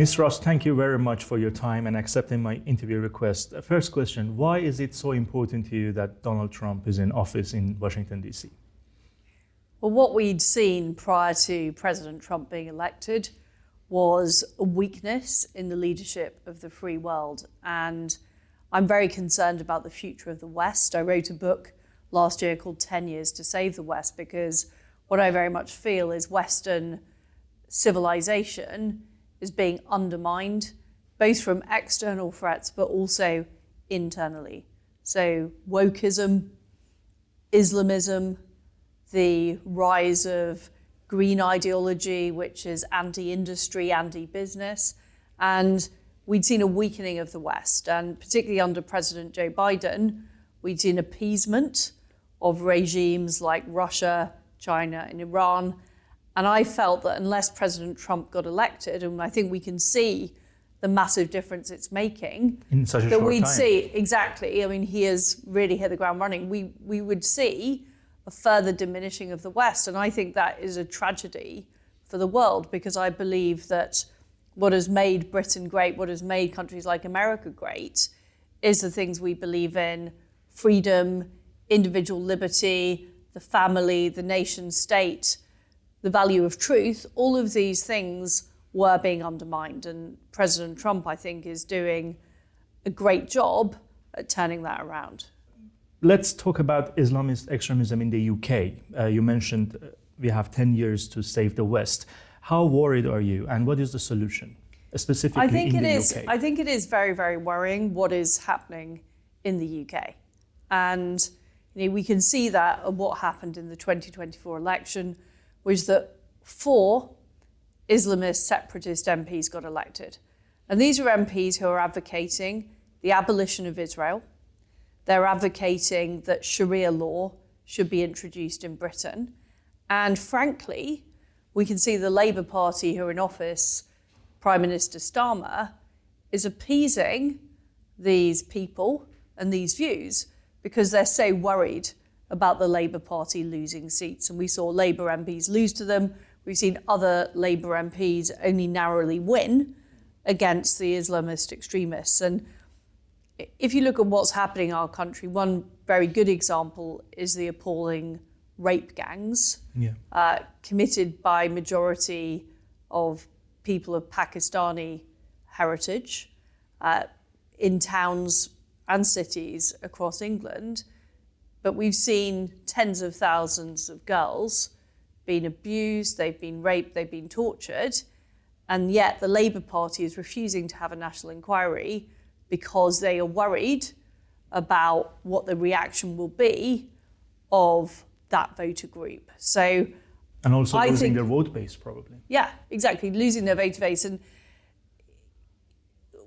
Ms. Truss, thank you very much for your time and accepting my interview request. First question, why is it so important to you that Donald Trump is in office in Washington, D.C.? Well, what we'd seen prior to President Trump being elected was a weakness in the leadership of the free world. And I'm very concerned about the future of the West. I wrote a book last year called 10 Years to Save the West, because what I very much feel is Western civilization is being undermined, both from external threats, but also internally. So wokeism, Islamism, the rise of green ideology, which is anti-industry, anti-business, and we'd seen a weakening of the West. And particularly under President Joe Biden, we'd seen appeasement of regimes like Russia, China, and Iran. And I felt that unless President Trump got elected, and I think we can see the massive difference it's making, in such a short time. We'd see, exactly, I mean, he has really hit the ground running. We would see a further diminishing of the West. And I think that is a tragedy for the world, because I believe that what has made Britain great, what has made countries like America great, is the things we believe in: freedom, individual liberty, the family, the nation state, the value of truth. All of these things were being undermined. And President Trump, I think, is doing a great job at turning that around. Let's talk about Islamist extremism in the UK. You mentioned we have 10 years to save the West. How worried are you, and what is the solution, specifically in the UK? I think it is very, very worrying what is happening in the UK. And we can see that of what happened in the 2024 election, was that 4 Islamist separatist MPs got elected. And these are MPs who are advocating the abolition of Israel. They're advocating that Sharia law should be introduced in Britain. And frankly, we can see the Labour Party who are in office, Prime Minister Starmer, is appeasing these people and these views because they're so worried about the Labour Party losing seats. And we saw Labour MPs lose to them. We've seen other Labour MPs only narrowly win against the Islamist extremists. And if you look at what's happening in our country, one very good example is the appalling rape gangs committed by majority of people of Pakistani heritage in towns and cities across England. But we've seen tens of thousands of girls being abused, they've been raped, they've been tortured, and yet the Labour Party is refusing to have a national inquiry because they are worried about what the reaction will be of that voter group. So, and also losing their vote base, probably. Yeah, exactly, losing their voter base. And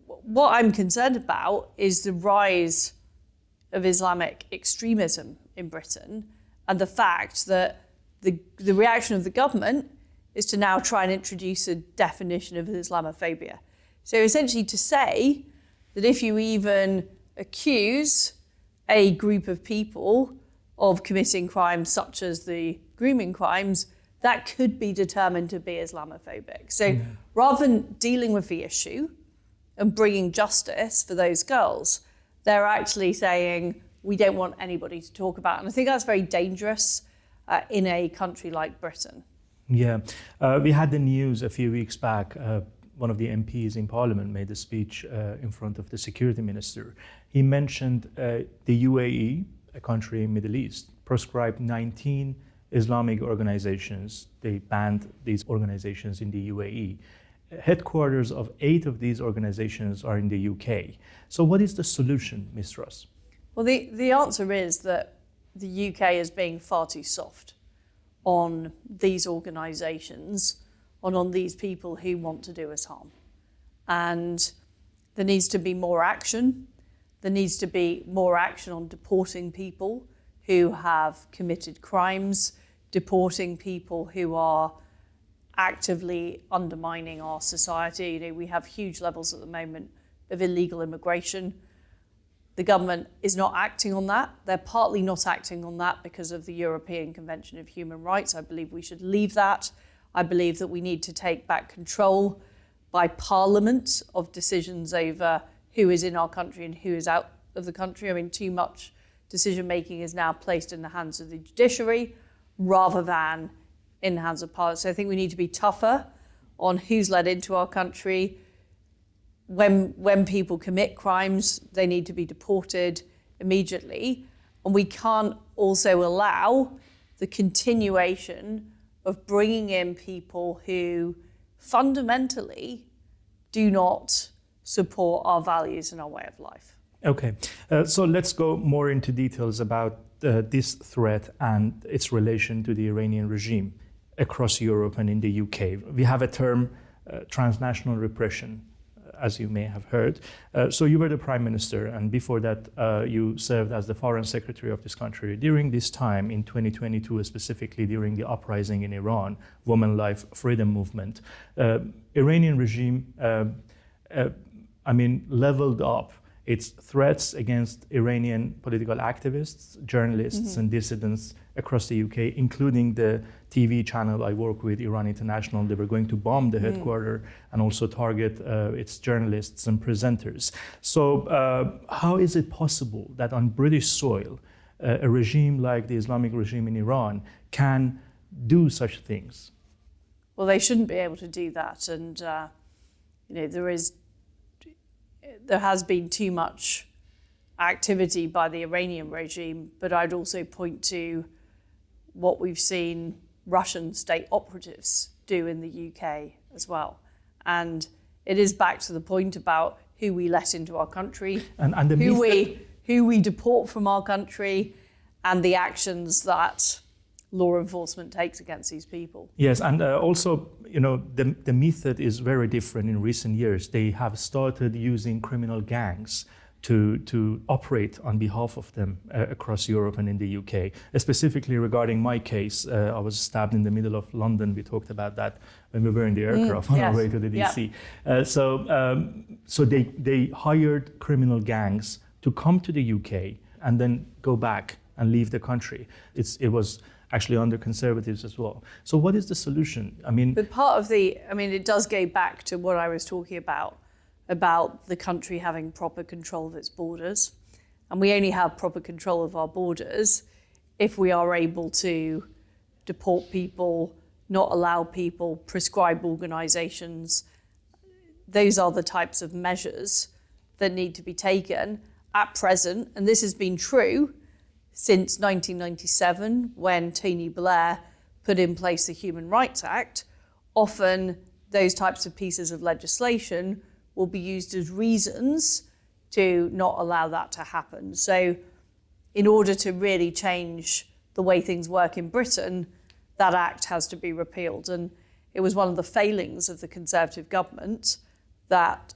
what I'm concerned about is the rise of Islamic extremism in Britain, and the fact that the reaction of the government is to now try and introduce a definition of Islamophobia. So essentially to say that if you even accuse a group of people of committing crimes such as the grooming crimes, that could be determined to be Islamophobic. So rather than dealing with the issue and bringing justice for those girls, they're actually saying, we don't want anybody to talk about it. And I think that's very dangerous in a country like Britain. Yeah, we had the news a few weeks back. One of the MPs in Parliament made a speech in front of the security minister. He mentioned the UAE, a country in the Middle East, proscribed 19 Islamic organizations. They banned these organizations in the UAE. Headquarters of 8 of these organizations are in the UK. So what is the solution, Ms. Truss? Well, the answer is that the UK is being far too soft on these organisations and on these people who want to do us harm. And there needs to be more action. There needs to be more action on deporting people who have committed crimes, deporting people who are actively undermining our society. We have huge levels at the moment of illegal immigration. The government is not acting on that. They're partly not acting on that because of the European Convention of Human Rights. I believe we should leave that. I believe that we need to take back control by Parliament of decisions over who is in our country and who is out of the country. I mean, too much decision making is now placed in the hands of the judiciary rather than in the hands of Parliament. So I think we need to be tougher on who's let into our country. When people commit crimes, they need to be deported immediately. And we can't also allow the continuation of bringing in people who fundamentally do not support our values and our way of life. Okay, so let's go more into details about this threat and its relation to the Iranian regime across Europe and in the UK. We have a term, transnational repression, as you may have heard. So you were the Prime Minister, and before that you served as the Foreign Secretary of this country. During this time, in 2022, specifically during the uprising in Iran, Women Life Freedom Movement, Iranian regime, leveled up its threats against Iranian political activists, journalists, and dissidents across the UK, including the TV channel I work with, Iran International. They were going to bomb the headquarters and also target its journalists and presenters. So how is it possible that on British soil, a regime like the Islamic regime in Iran can do such things? Well, they shouldn't be able to do that. And there has been too much activity by the Iranian regime, but I'd also point to what we've seen Russian state operatives do in the UK as well. And it is back to the point about who we let into our country, and who we deport from our country, and the actions that law enforcement takes against these people. Yes, and also, the method is very different in recent years. They have started using criminal gangs to operate on behalf of them across Europe and in the UK. Specifically regarding my case, I was stabbed in the middle of London. We talked about that when we were in the aircraft on our way to the DC. So they hired criminal gangs to come to the UK and then go back and leave the country. It was actually under Conservatives as well. So what is the solution? But it does go back to what I was talking about the country having proper control of its borders. And we only have proper control of our borders if we are able to deport people, not allow people, prescribe organisations. Those are the types of measures that need to be taken at present. And this has been true since 1997, when Tony Blair put in place the Human Rights Act. Often those types of pieces of legislation will be used as reasons to not allow that to happen. So in order to really change the way things work in Britain, that act has to be repealed. And it was one of the failings of the Conservative government that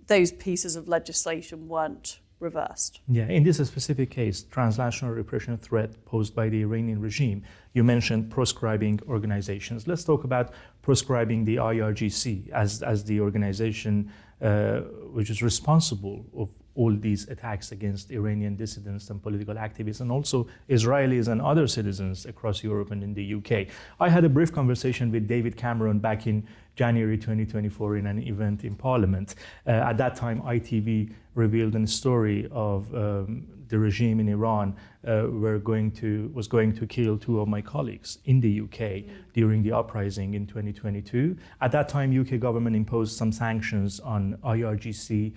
those pieces of legislation weren't reversed. Yeah, in this specific case, transnational repression threat posed by the Iranian regime, you mentioned proscribing organizations. Let's talk about proscribing the IRGC as the organization which is responsible of all these attacks against Iranian dissidents and political activists, and also Israelis and other citizens across Europe and in the UK. I had a brief conversation with David Cameron back in January 2024 in an event in Parliament. At that time, ITV revealed a story of the regime in Iran was going to kill two of my colleagues in the UK during the uprising in 2022. At that time, UK government imposed some sanctions on IRGC,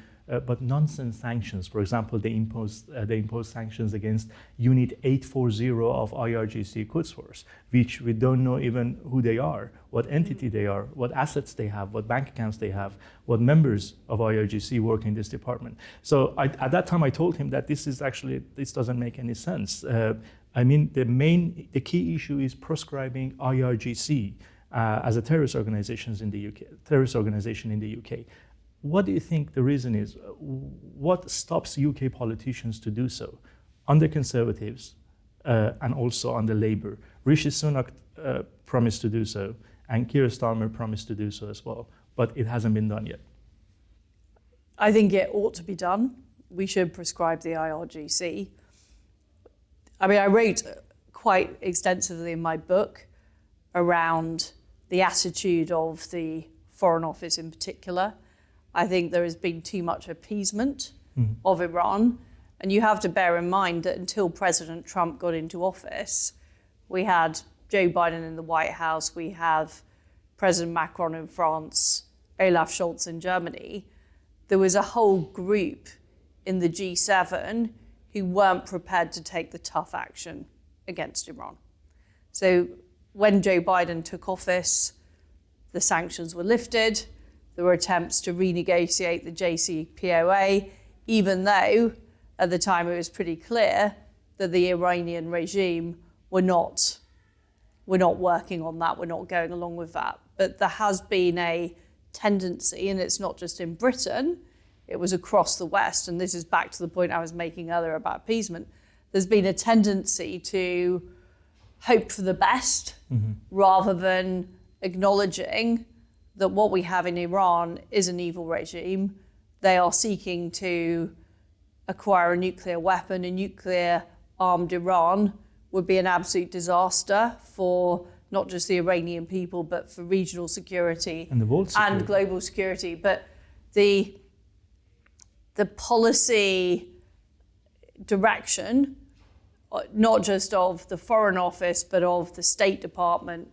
but nonsense sanctions. For example, they imposed sanctions against Unit 840 of IRGC Quds Force, which we don't know even who they are, what entity they are, what assets they have, what bank accounts they have, what members of IRGC work in this department. So at that time, I told him that this doesn't make any sense. The key issue is proscribing IRGC as a terrorist organization in the UK. What do you think the reason is? What stops UK politicians to do so? Under Conservatives and also under Labour. Rishi Sunak promised to do so, and Keir Starmer promised to do so as well, but it hasn't been done yet. I think it ought to be done. We should prescribe the IRGC. I wrote quite extensively in my book around the attitude of the Foreign Office in particular. I think there has been too much appeasement of Iran. And you have to bear in mind that until President Trump got into office, we had Joe Biden in the White House, we have President Macron in France, Olaf Scholz in Germany. There was a whole group in the G7 who weren't prepared to take the tough action against Iran. So when Joe Biden took office, the sanctions were lifted. There were attempts to renegotiate the JCPOA, even though at the time it was pretty clear that the Iranian regime were not working on that, we're not going along with that. But there has been a tendency, and it's not just in Britain, it was across the West, and this is back to the point I was making earlier about appeasement. There's been a tendency to hope for the best rather than acknowledging that what we have in Iran is an evil regime. They are seeking to acquire a nuclear weapon. A nuclear-armed Iran would be an absolute disaster for not just the Iranian people, but for regional security and the world security and global security. But the policy direction, not just of the Foreign Office, but of the State Department,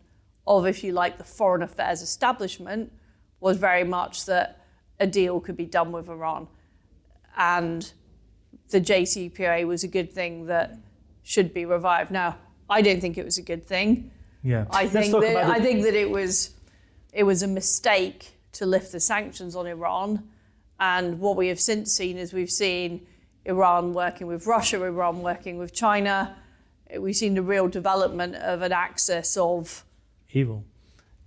of, if you like, the foreign affairs establishment, was very much that a deal could be done with Iran. And the JCPOA was a good thing that should be revived. Now, I don't think it was a good thing. Yeah. I think that it was a mistake to lift the sanctions on Iran. And what we have since seen is we've seen Iran working with Russia, Iran working with China. We've seen the real development of an axis of evil.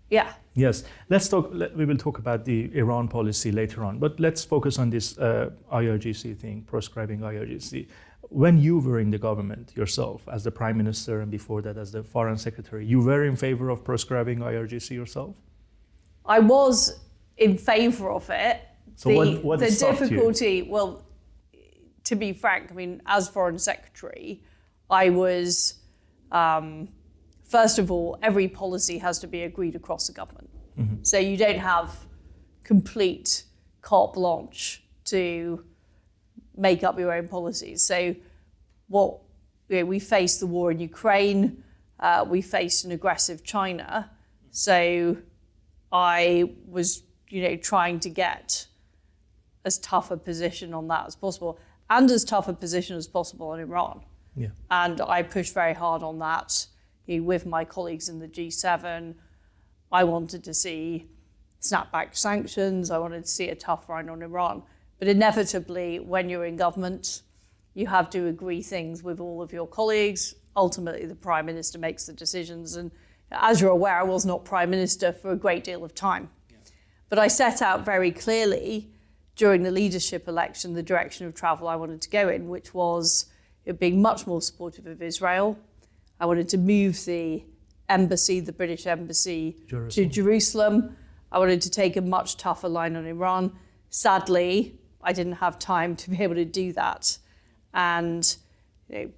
Yeah. Yes. We will talk about the Iran policy later on, but let's focus on this IRGC thing, proscribing IRGC. When you were in the government yourself as the Prime Minister and before that as the Foreign Secretary, you were in favor of proscribing IRGC yourself? I was in favor of it. So what the stopped difficulty, you? Well, to be frank, I mean, as Foreign Secretary, I was, first of all, every policy has to be agreed across the government. So you don't have complete carte blanche to make up your own policies. So we faced the war in Ukraine, we faced an aggressive China. So I was, trying to get as tough a position on that as possible, and as tough a position as possible on Iran. Yeah. And I pushed very hard on that with my colleagues in the G7. I wanted to see snapback sanctions. I wanted to see a tough line on Iran. But inevitably, when you're in government, you have to agree things with all of your colleagues. Ultimately, the Prime Minister makes the decisions. And as you're aware, I was not Prime Minister for a great deal of time. Yeah. But I set out very clearly during the leadership election the direction of travel I wanted to go in, which was being much more supportive of Israel. I wanted to move the embassy, the British embassy, to Jerusalem. I wanted to take a much tougher line on Iran. Sadly, I didn't have time to be able to do that. And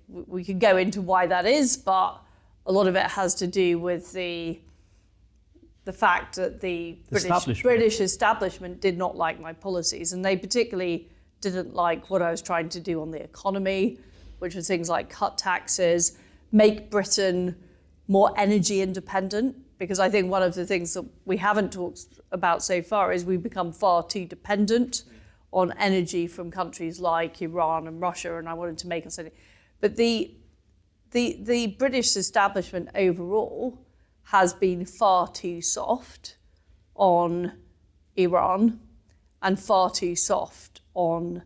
we could go into why that is, but a lot of it has to do with the fact that the British establishment did not like my policies, and they particularly didn't like what I was trying to do on the economy, which was things like cut taxes, make Britain more energy independent, because I think one of the things that we haven't talked about so far is we've become far too dependent on energy from countries like Iran and Russia, and I wanted to make us... But the British establishment overall has been far too soft on Iran and far too soft on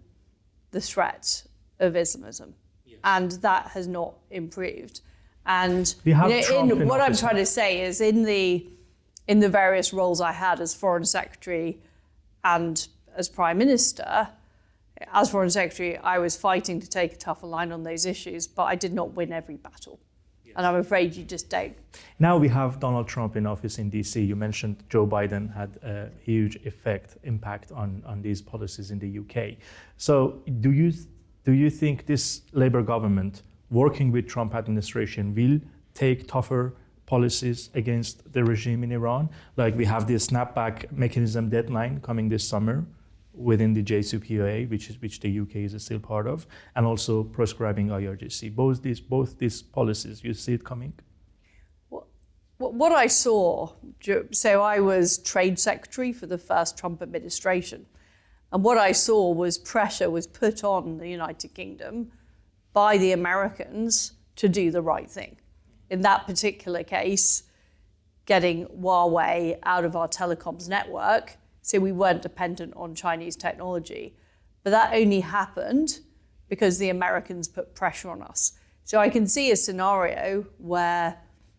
the threat of Islamism. Yes. And that has not improved. And what I'm trying to say is in the various roles I had as Foreign Secretary and as Prime Minister, as Foreign Secretary, I was fighting to take a tougher line on those issues, but I did not win every battle. Yes. And I'm afraid you just don't. Now we have Donald Trump in office in DC. You mentioned Joe Biden had a huge impact on these policies in the UK. So do you think this Labour government working with Trump administration will take tougher policies against the regime in Iran. Like we have this snapback mechanism deadline coming this summer within the JCPOA, which the UK is still part of, and also proscribing IRGC. Both these policies, you see it coming? What I saw, so I was Trade Secretary for the first Trump administration, and what I saw was pressure was put on the United Kingdom by the Americans to do the right thing. In that particular case, getting Huawei out of our telecoms network, so we weren't dependent on Chinese technology. But that only happened because the Americans put pressure on us. So I can see a scenario where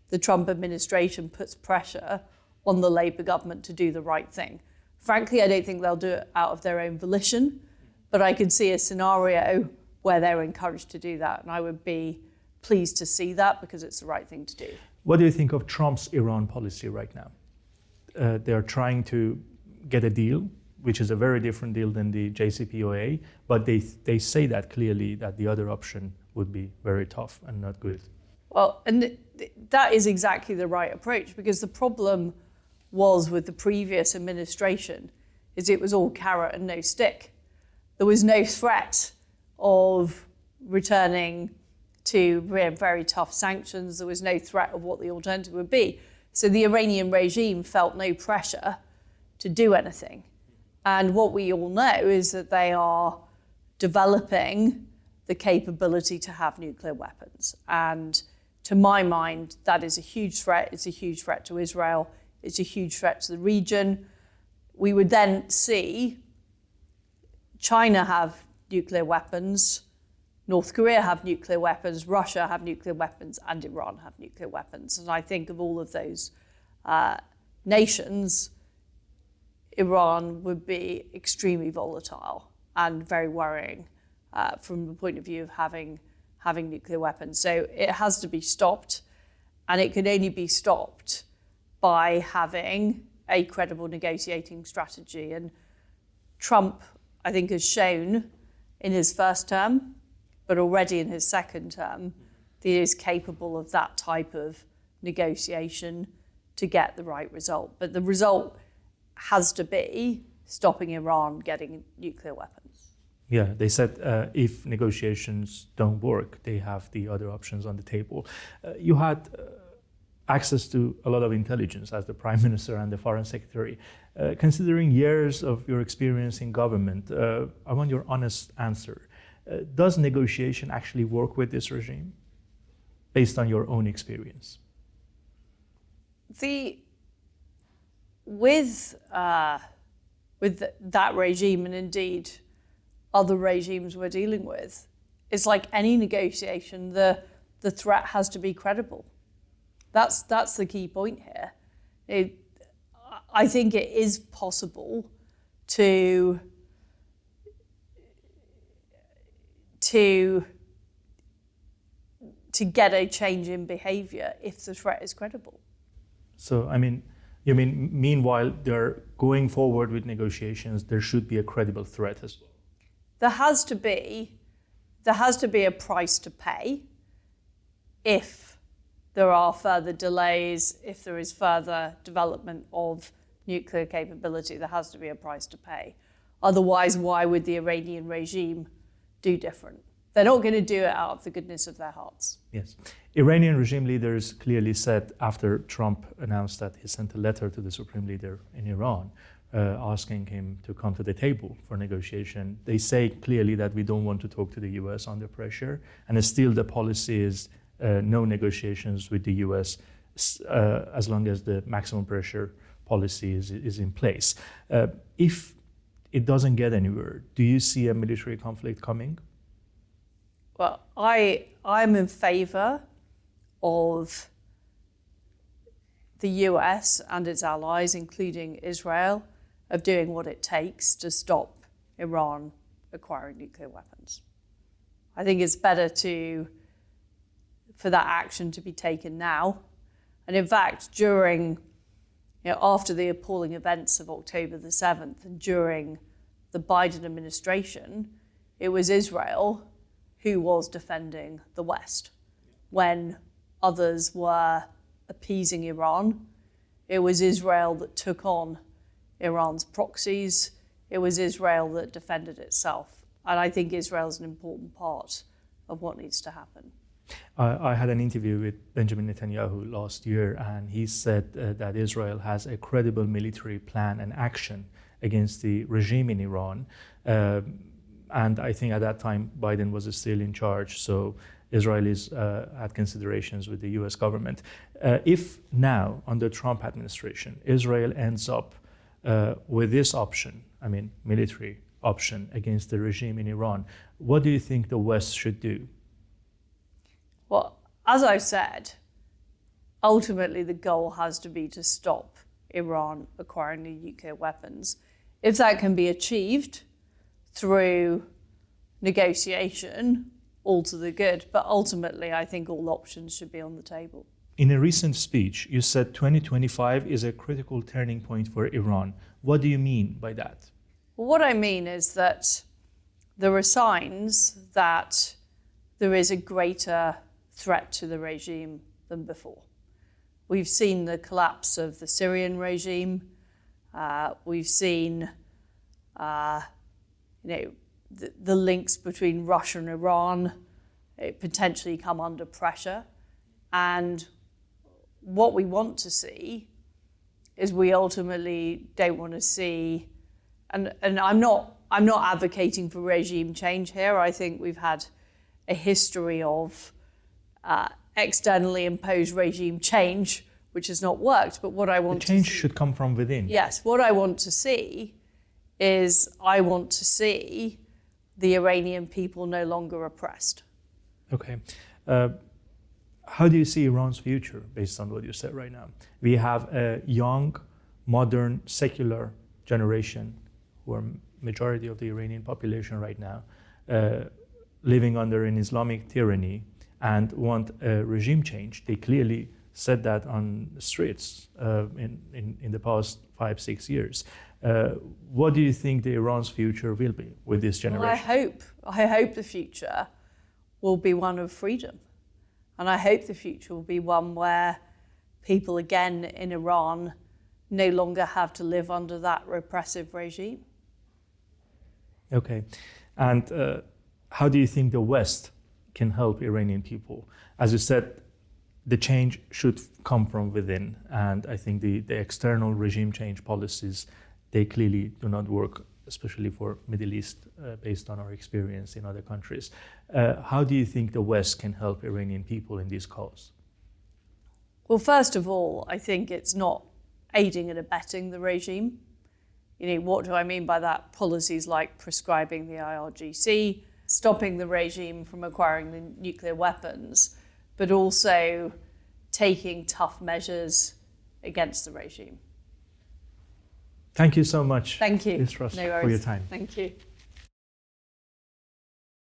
the Trump administration puts pressure on the Labour government to do the right thing. Frankly, I don't think they'll do it out of their own volition, but I could see a scenario where they're encouraged to do that, and I would be pleased to see that because it's the right thing to do. What do you think of Trump's Iran policy right now? They're trying to get a deal, which is a very different deal than the JCPOA, but they say that clearly that the other option would be very tough and not good. Well, and that is exactly the right approach, because the problem was with the previous administration is it was all carrot and no stick. There was no threat of returning to very tough sanctions. There was no threat of what the alternative would be. So the Iranian regime felt no pressure to do anything. And what we all know is that they are developing the capability to have nuclear weapons. And to my mind, that is a huge threat. It's a huge threat to Israel. It's a huge threat to the region. We would then see China have nuclear weapons, North Korea have nuclear weapons, Russia have nuclear weapons, and Iran have nuclear weapons. And I think of all of those nations, Iran would be extremely volatile and very worrying from the point of view of having nuclear weapons. So it has to be stopped, and it can only be stopped by having a credible negotiating strategy. And Trump, I think, has shown in his first term, but already in his second term, that he is capable of that type of negotiation to get the right result. But the result has to be stopping Iran getting nuclear weapons. Yeah, they said if negotiations don't work, they have the other options on the table. You had access to a lot of intelligence as the Prime Minister and the Foreign Secretary. Considering years of your experience in government, I want your honest answer. Does negotiation actually work with this regime, based on your own experience? With that regime, and indeed other regimes we're dealing with, it's like any negotiation, the threat has to be credible. That's the key point here. I think it is possible to get a change in behavior if the threat is credible. So, you mean meanwhile they're going forward with negotiations, there should be a credible threat as well? There has to be a price to pay if there are further delays, if there is further development of nuclear capability. There has to be a price to pay. Otherwise, why would the Iranian regime do different? They're not going to do it out of the goodness of their hearts. Yes. Iranian regime leaders clearly said after Trump announced that he sent a letter to the supreme leader in Iran asking him to come to the table for negotiation. They say clearly that we don't want to talk to the US under pressure, and still the policy is no negotiations with the US as long as the maximum pressure policy is in place. If it doesn't get anywhere, do you see a military conflict coming? Well, I'm in favor of the US and its allies, including Israel, of doing what it takes to stop Iran acquiring nuclear weapons. I think it's better for that action to be taken now. And in fact, after the appalling events of October the 7th and during the Biden administration, it was Israel who was defending the West when others were appeasing Iran. It was Israel that took on Iran's proxies. It was Israel that defended itself. And I think Israel is an important part of what needs to happen. I had an interview with Benjamin Netanyahu last year, and he said that Israel has a credible military plan and action against the regime in Iran. And I think at that time, Biden was still in charge, so Israelis had considerations with the US government. If now, under Trump administration, Israel ends up with this option, I mean, military option against the regime in Iran, what do you think the West should do? Well, as I've said, ultimately the goal has to be to stop Iran acquiring new nuclear weapons. If that can be achieved through negotiation, all to the good. But ultimately, I think all options should be on the table. In a recent speech, you said 2025 is a critical turning point for Iran. What do you mean by that? Well, what I mean is that there are signs that there is a greater threat to the regime than before. We've seen the collapse of the Syrian regime. We've seen, the links between Russia and Iran potentially come under pressure. And what we want to see is we ultimately don't want to see, and I'm not advocating for regime change here. I think we've had a history of externally imposed regime change, which has not worked. But what I want the change should come from within. Yes, what I want to see is I want to see the Iranian people no longer oppressed. Okay. How do you see Iran's future based on what you said right now? We have a young, modern, secular generation who are majority of the Iranian population right now, living under an Islamic tyranny and want a regime change. They clearly said that on the streets in the past 5-6 years. What do you think the Iran's future will be with this generation? Well, I hope the future will be one of freedom. And I hope the future will be one where people again in Iran no longer have to live under that repressive regime. Okay. And how do you think the West can help Iranian people? As you said, the change should come from within. And I think the external regime change policies, they clearly do not work, especially for Middle East, based on our experience in other countries. How do you think the West can help Iranian people in this cause? Well, first of all, I think it's not aiding and abetting the regime. What do I mean by that? Policies like proscribing the IRGC, stopping the regime from acquiring the nuclear weapons, but also taking tough measures against the regime. Thank you so much. Thank you. Liz Truss, No worries. for your time. Thank you.